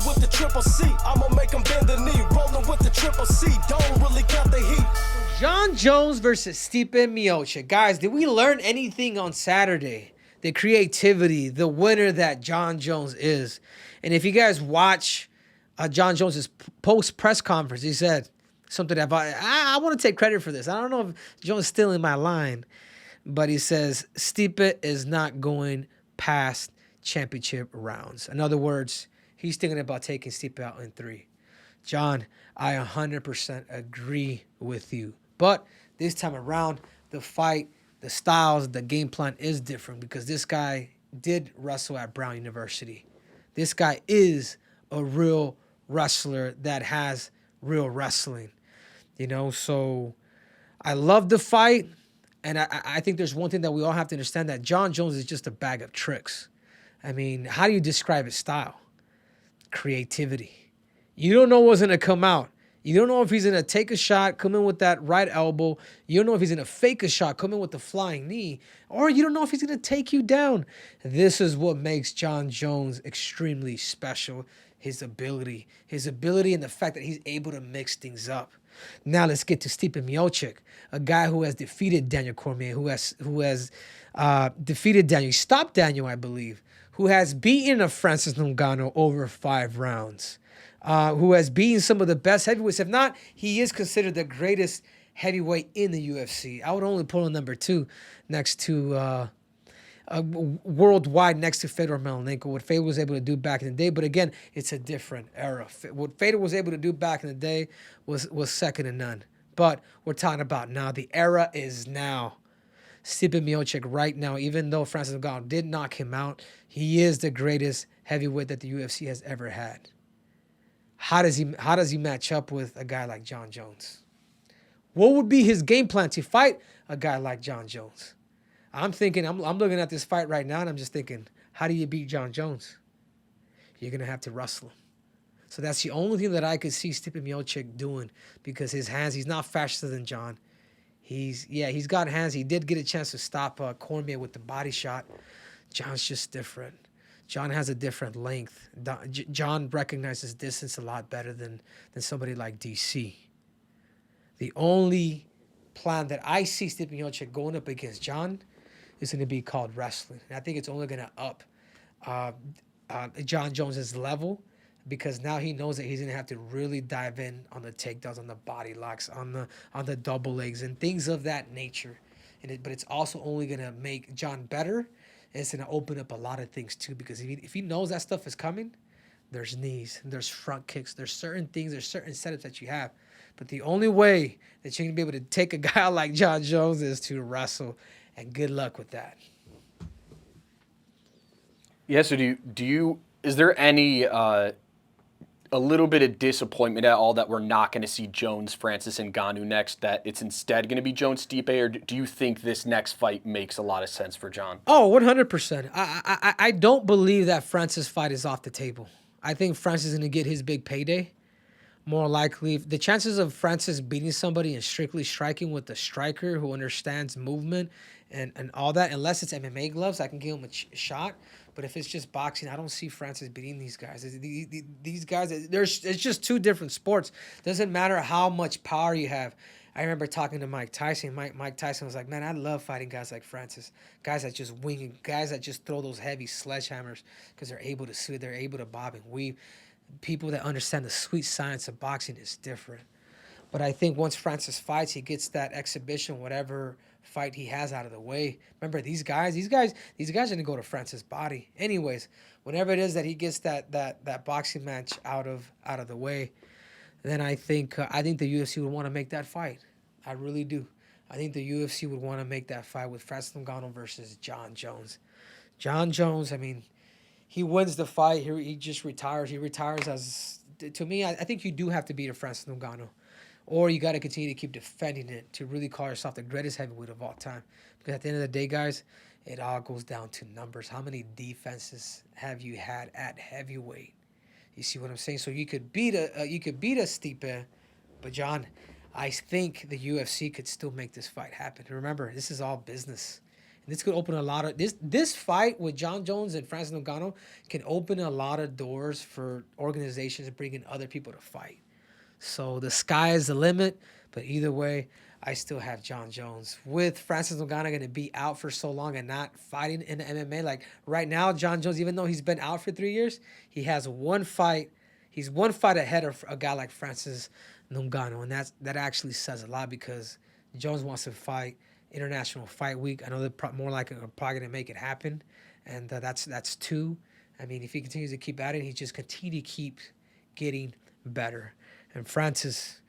Rolling with the triple C, I'ma make him bend the knee. Rolling with the triple C, don't really count the heat. Jon Jones versus Stipe Miocic. Guys, did we learn anything on Saturday? The creativity, the winner that Jon Jones is. And if you guys watch Jon Jones's post press conference, he said something that I want to take credit for this. I don't know if Jones is stealing my line, but he says Stipe is not going past championship rounds. In other words, he's thinking about taking Stipe out in 3. John, I 100% agree with you. But this time around, the fight, the styles, the game plan is different because this guy did wrestle at Brown University. This guy is a real wrestler that has real wrestling. You know, so I love the fight. And I think there's one thing that we all have to understand, that Jon Jones is just a bag of tricks. I mean, how do you describe his style? Creativity. You don't know what's going to come out. You don't know if he's going to take a shot, come in with that right elbow. You don't know if he's going to fake a shot, come in with the flying knee. Or you don't know if he's going to take you down. This is what makes Jon Jones extremely special. His ability and the fact that he's able to mix things up. Now let's get to Stipe Miocic, a guy who has defeated Daniel Cormier, who has defeated Daniel. He stopped Daniel, I believe, who has beaten a Francis Ngannou over 5 rounds. Who has beaten some of the best heavyweights. If not, he is considered the greatest heavyweight in the UFC. I would only put him number 2 next to worldwide next to Fedor Emelianenko, what Fedor was able to do back in the day. But again, it's a different era. What Fedor was able to do back in the day was second to none. But we're talking about now. The era is now. Stipe Miocic right now, even though Francis Ngannou did knock him out, he is the greatest heavyweight that the UFC has ever had. How does he match up with a guy like Jon Jones? What would be his game plan to fight a guy like Jon Jones? I'm looking at this fight right now, and I'm just thinking, how do you beat Jon Jones? You're going to have to wrestle him. So that's the only thing that I could see Stipe Miocic doing, because his hands, he's not faster than Jon. He's got hands. He did get a chance to stop Cormier with the body shot. Jon's just different. Jon has a different length. Jon recognizes distance a lot better than somebody like DC. The only plan that I see Stipe Miocic going up against Jon is going to be called wrestling. And I think it's only going to up Jon Jones's level, because now he knows that he's going to have to really dive in on the takedowns, on the body locks, on the double legs, and things of that nature. But it's also only going to make Jon better. And it's going to open up a lot of things too, because if he knows that stuff is coming, there's knees, there's front kicks, there's certain things, there's certain setups that you have. But the only way that you're going to be able to take a guy like Jon Jones is to wrestle, and good luck with that. Yeah, so is there any a little bit of disappointment at all that we're not going to see Jones, Francis, and Ngannou next, that it's instead going to be Jones, Stipe, or do you think this next fight makes a lot of sense for Jon? Oh, 100%. I don't believe that Francis fight is off the table. I think Francis is going to get his big payday. More likely, the chances of Francis beating somebody and strictly striking with a striker who understands movement and all that, unless it's MMA gloves, I can give him a shot. But if it's just boxing, I don't see Francis beating these guys. These guys, it's just 2 different sports. Doesn't matter how much power you have. I remember talking to Mike Tyson. Mike Tyson was like, man, I love fighting guys like Francis. Guys that just wing, guys that just throw those heavy sledgehammers because they're able to swing, they're able to bob and weave. People that understand the sweet science of boxing is different. But I think once Francis fights, he gets that exhibition, whatever fight he has, out of the way. Remember, these guys are gonna go to Francis' body. Anyways, whenever it is that he gets that boxing match out of the way, then I think the UFC would want to make that fight. I really do. I think the UFC would want to make that fight with Francis Ngannou versus Jon Jones. Jon Jones, I mean, he wins the fight. He just retires. He retires as, to me, I think you do have to beat a Francis Ngannou. Or you got to continue to keep defending it to really call yourself the greatest heavyweight of all time. Because at the end of the day, guys, it all goes down to numbers. How many defenses have you had at heavyweight? You see what I'm saying? So you could beat a Stipe, but John, I think the UFC could still make this fight happen. Remember, this is all business. This could open a lot of this fight with John Jones and Francis Ngannou can open a lot of doors for organizations bringing other people to fight. So the sky is the limit, but either way, I still have John Jones. With Francis Ngannou going to be out for so long and not fighting in the MMA, like right now, John Jones, even though he's been out for 3 years, he has one fight. He's one fight ahead of a guy like Francis Ngannou, and that actually says a lot because Jones wants to fight International Fight Week. I know they're more likely probably going to make it happen, and that's 2. I mean, if he continues to keep at it, he just continue to keep getting better. And Francis,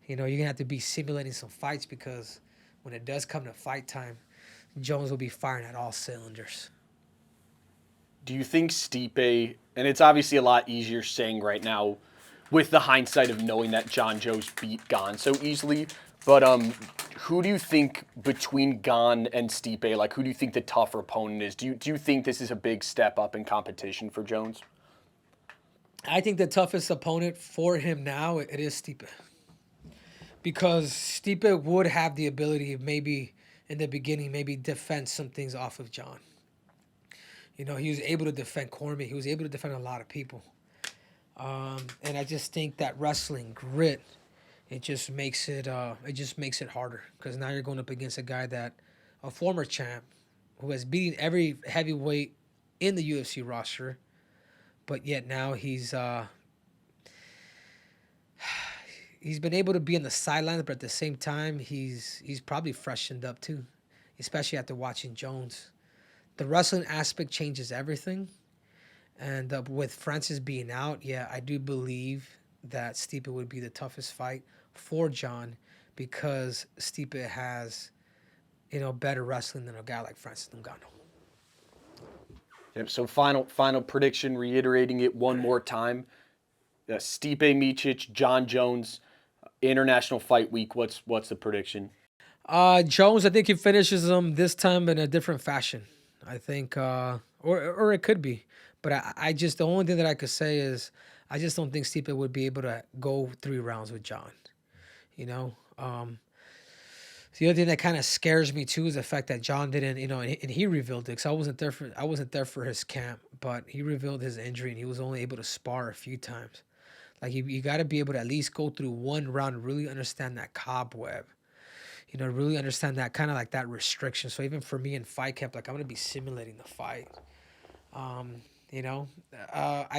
you're going to have to be simulating some fights because when it does come to fight time, Jones will be firing at all cylinders. Do you think Stipe, and it's obviously a lot easier saying right now with the hindsight of knowing that John Jones beat Gane so easily, but who do you think between Gane and Stipe, like who do you think the tougher opponent is? Do you think this is a big step up in competition for Jones? I think the toughest opponent for him now, it is Stipe. Because Stipe would have the ability, maybe in the beginning, maybe defend some things off of John. He was able to defend Cormier. He was able to defend a lot of people. And I just think that wrestling grit, it just makes it harder. Because now you're going up against a guy a former champ, who has beaten every heavyweight in the UFC roster, but yet now he's been able to be on the sidelines, but at the same time, he's probably freshened up too, especially after watching Jones. The wrestling aspect changes everything. And with Francis being out, yeah, I do believe that Stipe would be the toughest fight for John because Stipe has, better wrestling than a guy like Francis Ngannou. Yep, so final prediction, reiterating it one more time. Stipe Miocic, John Jones, International Fight Week. What's the prediction? Jones, I think he finishes him this time in a different fashion. I think, or it could be. But I just, the only thing that I could say is I just don't think Stipe would be able to go 3 rounds with John. The other thing that kind of scares me too is the fact that John didn't, and he revealed it because I wasn't there for his camp, but he revealed his injury and he was only able to spar a few times. Like you got to be able to at least go through 1 round and really understand that cobweb. Really understand that kind of like that restriction. So even for me in fight camp, like I'm gonna be simulating the fight. I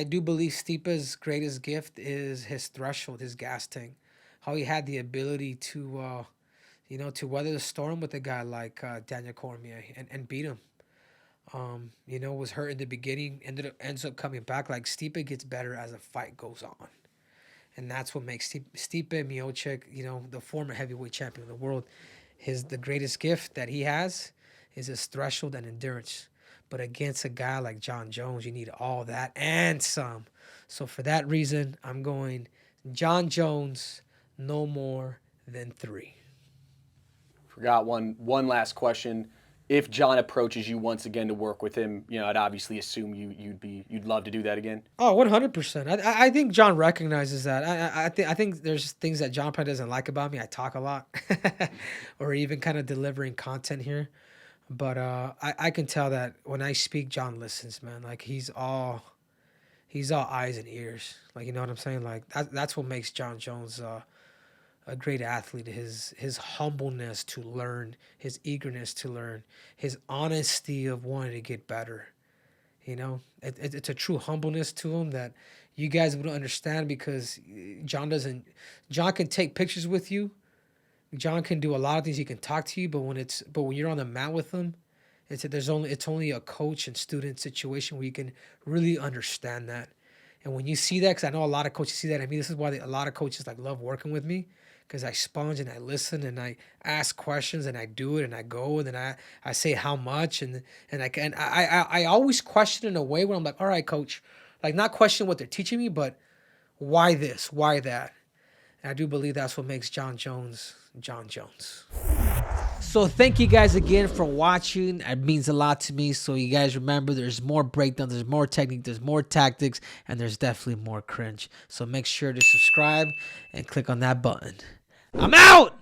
do believe Stipe's greatest gift is his threshold, his gas tank. How he had the ability to, to weather the storm with a guy like Daniel Cormier and beat him. Was hurt in the beginning, ends up coming back. Like Stipe gets better as the fight goes on. And that's what makes Stipe Miocic, the former heavyweight champion of the world, the greatest gift that he has is his threshold and endurance. But against a guy like John Jones, you need all that and some. So for that reason, I'm going John Jones, no more than 3. Forgot one last question. If John approaches you once again to work with him, I'd obviously assume you'd love to do that again. Oh, 100%. I think John recognizes that. I think there's things that John probably doesn't like about me. I talk a lot, or even kind of delivering content here. But I can tell that when I speak, John listens, man. Like he's all eyes and ears. Like, you know what I'm saying? Like that's what makes John Jones a great athlete. His humbleness to learn, his eagerness to learn, his honesty of wanting to get better. It's a true humbleness to him that you guys would understand because John can take pictures with you. John can do a lot of things. He can talk to you, but when you're on the mat with him, it's only a coach and student situation where you can really understand that. And when you see that, because I know a lot of coaches see that. I mean, this is why a lot of coaches love working with me, because I sponge and I listen and I ask questions and I do it and I go and then I say how much and I always question in a way where I'm like, all right, coach, like not question what they're teaching me, but why this, why that. And I do believe that's what makes John Jones John Jones. So thank you guys again for watching. It means a lot to me. So you guys remember, there's more breakdown, there's more technique, there's more tactics, and there's definitely more cringe. So make sure to subscribe and click on that button. I'm out!